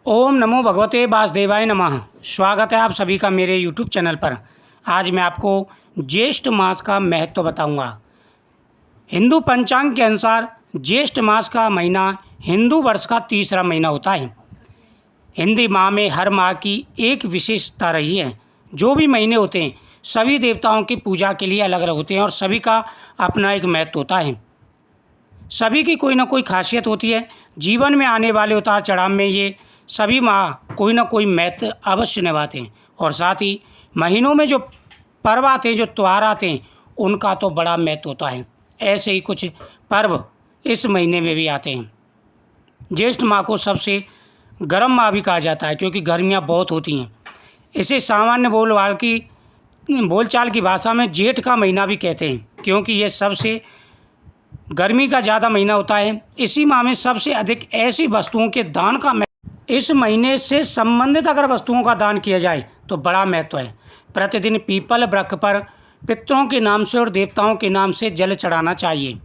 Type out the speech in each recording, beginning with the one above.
ओम नमो भगवते वासुदेवाय नमः। स्वागत है आप सभी का मेरे यूट्यूब चैनल पर। आज मैं आपको ज्येष्ठ मास का महत्व बताऊंगा। हिंदू पंचांग के अनुसार ज्येष्ठ मास का महीना हिंदू वर्ष का तीसरा महीना होता है। हिंदी माह में हर माह की एक विशेषता रही है। जो भी महीने होते हैं सभी देवताओं की पूजा के लिए अलग अलग होते हैं और सभी का अपना एक महत्व होता है। सभी की कोई ना कोई खासियत होती है। जीवन में आने वाले उतार चढ़ाव में ये सभी माह कोई ना कोई महत्व अवश्य निभाते हैं। और साथ ही महीनों में जो पर्व आते हैं, जो त्यौहार आते हैं, उनका तो बड़ा महत्व होता है। ऐसे ही कुछ पर्व इस महीने में भी आते हैं। ज्येष्ठ माह को सबसे गर्म माह भी कहा जाता है क्योंकि गर्मियाँ बहुत होती हैं। इसे सामान्य बोलचाल की भाषा में जेठ का महीना भी कहते हैं क्योंकि ये सबसे गर्मी का ज़्यादा महीना होता है। इसी माह में सबसे अधिक ऐसी वस्तुओं के दान का इस महीने से संबंधित अगर वस्तुओं का दान किया जाए तो बड़ा महत्व है। प्रतिदिन पीपल वृक्ष पर पितरों के नाम से और देवताओं के नाम से जल चढ़ाना चाहिए।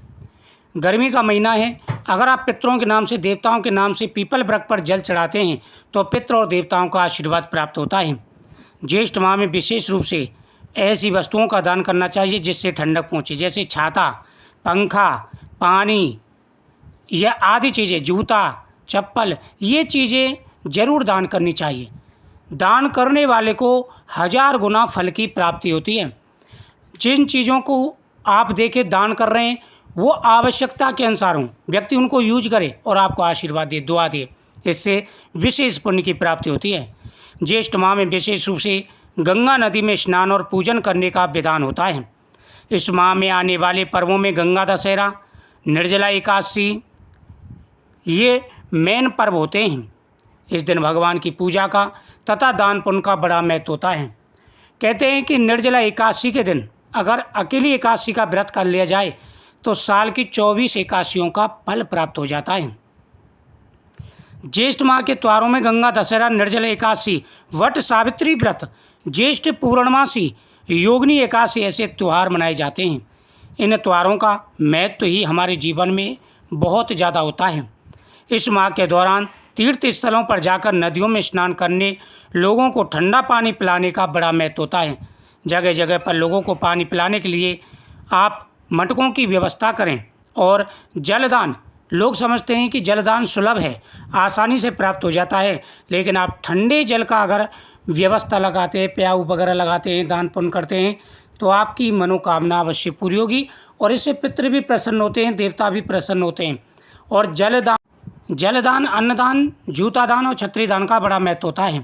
गर्मी का महीना है, अगर आप पितरों के नाम से, देवताओं के नाम से पीपल वृक्ष पर जल चढ़ाते हैं तो पितर और देवताओं का आशीर्वाद प्राप्त होता है। ज्येष्ठ माह में विशेष रूप से ऐसी वस्तुओं का दान करना चाहिए जिससे ठंडक पहुँचे, जैसे छाता, पंखा, पानी या आदि चीज़ें, जूता, चप्पल, ये चीज़ें ज़रूर दान करनी चाहिए। दान करने वाले को 1000 गुना फल की प्राप्ति होती है। जिन चीज़ों को आप देके दान कर रहे हैं वो आवश्यकता के अनुसार हों, व्यक्ति उनको यूज करे और आपको आशीर्वाद दे, दुआ दे, इससे विशेष पुण्य की प्राप्ति होती है। ज्येष्ठ माह में विशेष रूप से गंगा नदी में स्नान और पूजन करने का विधान होता है। इस माह में आने वाले पर्वों में गंगा दशहरा, निर्जला एकादशी, ये मेन पर्व होते हैं। इस दिन भगवान की पूजा का तथा दान पुण्य का बड़ा महत्व होता है। कहते हैं कि निर्जला एकादशी के दिन अगर अकेली एकादशी का व्रत कर लिया जाए तो साल की 24 एकादशियों का फल प्राप्त हो जाता है। ज्येष्ठ माह के त्योहारों में गंगा दशहरा, निर्जला एकादशी, वट सावित्री व्रत, ज्येष्ठ पूर्णमासी, योगिनी एकादशी ऐसे त्यौहार मनाए जाते हैं। इन त्योहारों का महत्व ही हमारे जीवन में बहुत ज़्यादा होता है। इस माह के दौरान तीर्थ स्थलों पर जाकर नदियों में स्नान करने, लोगों को ठंडा पानी पिलाने का बड़ा महत्व होता है। जगह जगह पर लोगों को पानी पिलाने के लिए आप मटकों की व्यवस्था करें। और जलदान, लोग समझते हैं कि जलदान सुलभ है, आसानी से प्राप्त हो जाता है, लेकिन आप ठंडे जल का अगर व्यवस्था लगाते हैं, प्याऊ वगैरह लगाते हैं, दान पुण्य करते हैं तो आपकी मनोकामना अवश्य पूरी होगी। और इससे पितृ भी प्रसन्न होते हैं, देवता भी प्रसन्न होते हैं। और जलदान, अन्नदान, जूता दान और छत्री दान का बड़ा महत्व होता है।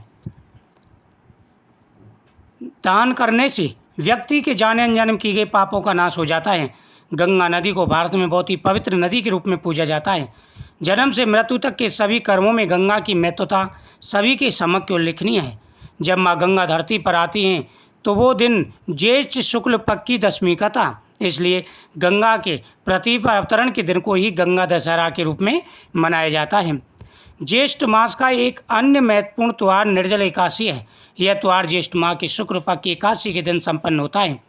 दान करने से व्यक्ति के जाने अनजाने में की गए पापों का नाश हो जाता है। गंगा नदी को भारत में बहुत ही पवित्र नदी के रूप में पूजा जाता है। जन्म से मृत्यु तक के सभी कर्मों में गंगा की महत्वता सभी के समक्ष उल्लेखनीय है। जब माँ गंगा धरती पर आती हैं तो वो दिन ज्येष्ठ शुक्ल पक्ष की दशमी का था, इसलिए गंगा के पृथ्वी पर अवतरण के दिन को ही गंगा दशहरा के रूप में मनाया जाता है। ज्येष्ठ मास का एक अन्य महत्वपूर्ण त्यौहार निर्जला एकादशी है। यह त्यौहार ज्येष्ठ माह के शुक्ल पक्ष की एकादशी के दिन संपन्न होता है।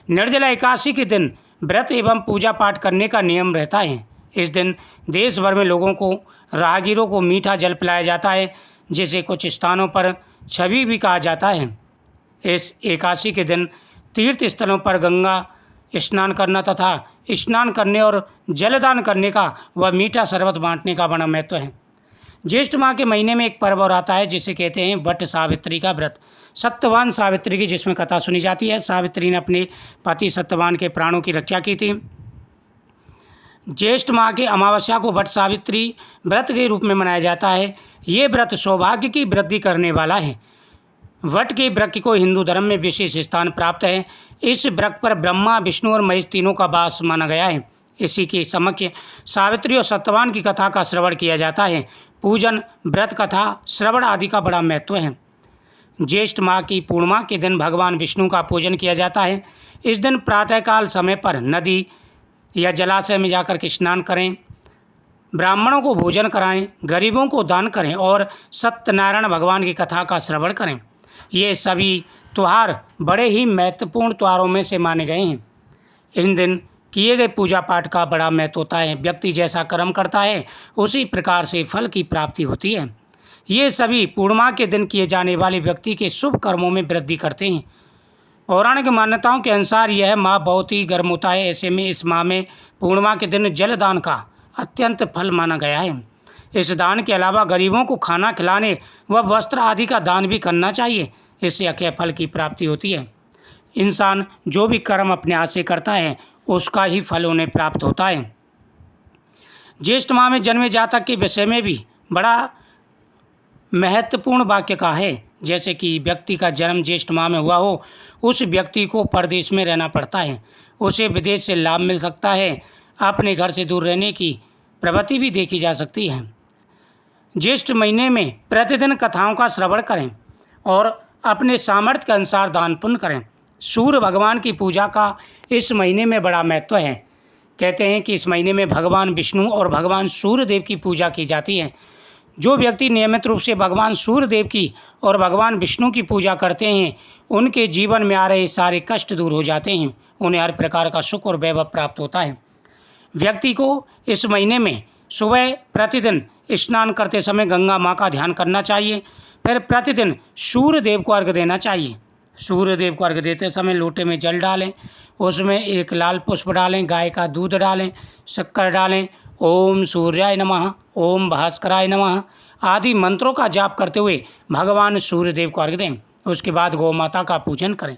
निर्जला एकादशी के दिन व्रत एवं पूजा पाठ करने का नियम रहता है। इस दिन देश भर में लोगों को, राहगीरों को मीठा जल पिलाया जाता है, जिसे कुछ स्थानों पर छवि भी कहा जाता है। इस एकादशी के दिन तीर्थ स्थलों पर गंगा स्नान करना तथा स्नान करने और जलदान करने का व मीठा शरबत बांटने का बड़ा महत्व है। ज्येष्ठ माह के महीने में एक पर्व और आता है जिसे कहते हैं वट सावित्री का व्रत। सत्यवान सावित्री की जिसमें कथा सुनी जाती है। सावित्री ने अपने पति सत्यवान के प्राणों की रक्षा की थी। ज्येष्ठ माह के अमावस्या को वट सावित्री व्रत के रूप में मनाया जाता है। ये व्रत सौभाग्य की वृद्धि करने वाला है। वट के वृक्ष को हिंदू धर्म में विशेष स्थान प्राप्त है। इस वृक्ष पर ब्रह्मा, विष्णु और महेश तीनों का वास माना गया है। इसी के समक्ष सावित्री और सत्यवान की कथा का श्रवण किया जाता है। पूजन, व्रत कथा, श्रवण आदि का बड़ा महत्व है। ज्येष्ठ माह की पूर्णिमा के दिन भगवान विष्णु का पूजन किया जाता है। इस दिन प्रातःकाल समय पर नदी या जलाशय में जाकर के स्नान करें, ब्राह्मणों को भोजन कराएं, गरीबों को दान करें और सत्यनारायण भगवान की कथा का श्रवण करें। ये सभी त्यौहार बड़े ही महत्वपूर्ण त्योहारों में से माने गए हैं। इन दिन किए गए पूजा पाठ का बड़ा महत्व होता है। व्यक्ति जैसा कर्म करता है उसी प्रकार से फल की प्राप्ति होती है। ये सभी पूर्णिमा के दिन किए जाने वाले व्यक्ति के शुभ कर्मों में वृद्धि करते हैं। पौराणिक मान्यताओं के अनुसार यह माह बहुत ही गर्म होता है। ऐसे में इस माह में पूर्णिमा के दिन जल दान का अत्यंत फल माना गया है। इस दान के अलावा गरीबों को खाना खिलाने व वस्त्र आदि का दान भी करना चाहिए। इससे अक्षय फल की प्राप्ति होती है। इंसान जो भी कर्म अपने हाथ से करता है उसका ही फल उन्हें प्राप्त होता है। ज्येष्ठ माह में जन्मे जातक के विषय में भी बड़ा महत्वपूर्ण वाक्य का है। जैसे कि व्यक्ति का जन्म ज्येष्ठ माह में हुआ हो, उस व्यक्ति को परदेश में रहना पड़ता है, उसे विदेश से लाभ मिल सकता है। अपने घर से दूर रहने की प्रवृत्ति भी देखी जा सकती है। ज्येष्ठ महीने में प्रतिदिन कथाओं का श्रवण करें और अपने सामर्थ्य के अनुसार दान पुण्य करें। सूर्य भगवान की पूजा का इस महीने में बड़ा महत्व है। कहते हैं कि इस महीने में भगवान विष्णु और भगवान सूर्य देव की पूजा की जाती है। जो व्यक्ति नियमित रूप से भगवान सूर्य देव की और भगवान विष्णु की पूजा करते हैं, उनके जीवन में आ रहे सारे कष्ट दूर हो जाते हैं। उन्हें हर प्रकार का सुख और वैभव प्राप्त होता है। व्यक्ति को इस महीने में सुबह प्रतिदिन स्नान करते समय गंगा माँ का ध्यान करना चाहिए। फिर प्रतिदिन सूर्य देव को अर्घ्य देना चाहिए। सूर्य देव को अर्घ्य देते समय लोटे में जल डालें, उसमें एक लाल पुष्प डालें, गाय का दूध डालें, शक्कर डालें, ओम सूर्याय नमः, ओम भास्कराय नमः आदि मंत्रों का जाप करते हुए भगवान सूर्य देव को अर्घ्य दें। उसके बाद गौ माता का पूजन करें।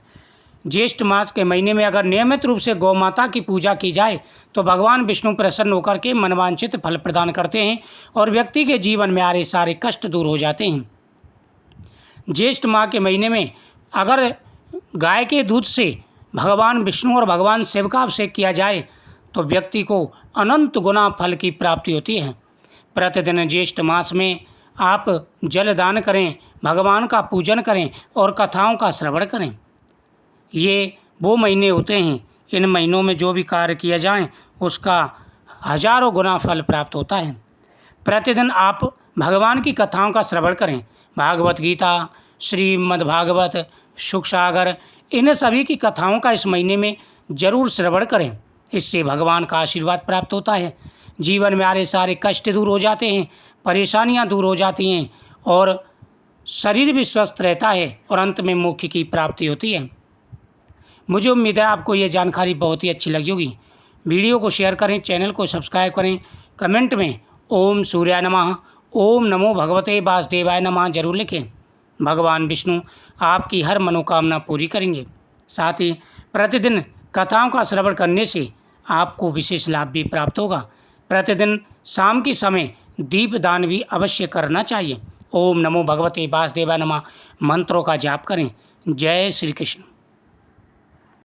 ज्येष्ठ मास के महीने में अगर नियमित रूप से गौ माता की पूजा की जाए तो भगवान विष्णु प्रसन्न होकर के मनवांछित फल प्रदान करते हैं और व्यक्ति के जीवन में आ रहे सारे कष्ट दूर हो जाते हैं। ज्येष्ठ माह के महीने में अगर गाय के दूध से भगवान विष्णु और भगवान शिव का अभिषेक किया जाए तो व्यक्ति को अनंत गुना फल की प्राप्ति होती है। प्रतिदिन ज्येष्ठ मास में आप जल दान करें, भगवान का पूजन करें और कथाओं का श्रवण करें। ये वो महीने होते हैं, इन महीनों में जो भी कार्य किया जाए उसका हजारों गुना फल प्राप्त होता है। प्रतिदिन आप भगवान की कथाओं का श्रवण करें। भागवत गीता, श्रीमद् भागवत, सुख सागर, इन सभी की कथाओं का इस महीने में जरूर श्रवण करें। इससे भगवान का आशीर्वाद प्राप्त होता है। जीवन में आ रहे सारे कष्ट दूर हो जाते हैं, परेशानियां दूर हो जाती हैं और शरीर भी स्वस्थ रहता है और अंत में मोक्ष की प्राप्ति होती है। मुझे उम्मीद है आपको ये जानकारी बहुत ही अच्छी लगी होगी। वीडियो को शेयर करें, चैनल को सब्सक्राइब करें, कमेंट में ओम सूर्याय नमः, ओम नमो भगवते वासुदेवाय नमः जरूर लिखें। भगवान विष्णु आपकी हर मनोकामना पूरी करेंगे। साथ ही प्रतिदिन कथाओं का श्रवण करने से आपको विशेष लाभ भी प्राप्त होगा। प्रतिदिन शाम के समय दीप दान भी अवश्य करना चाहिए। ओम नमो भगवते वासुदेवाय नमः मंत्रों का जाप करें। जय श्री कृष्ण।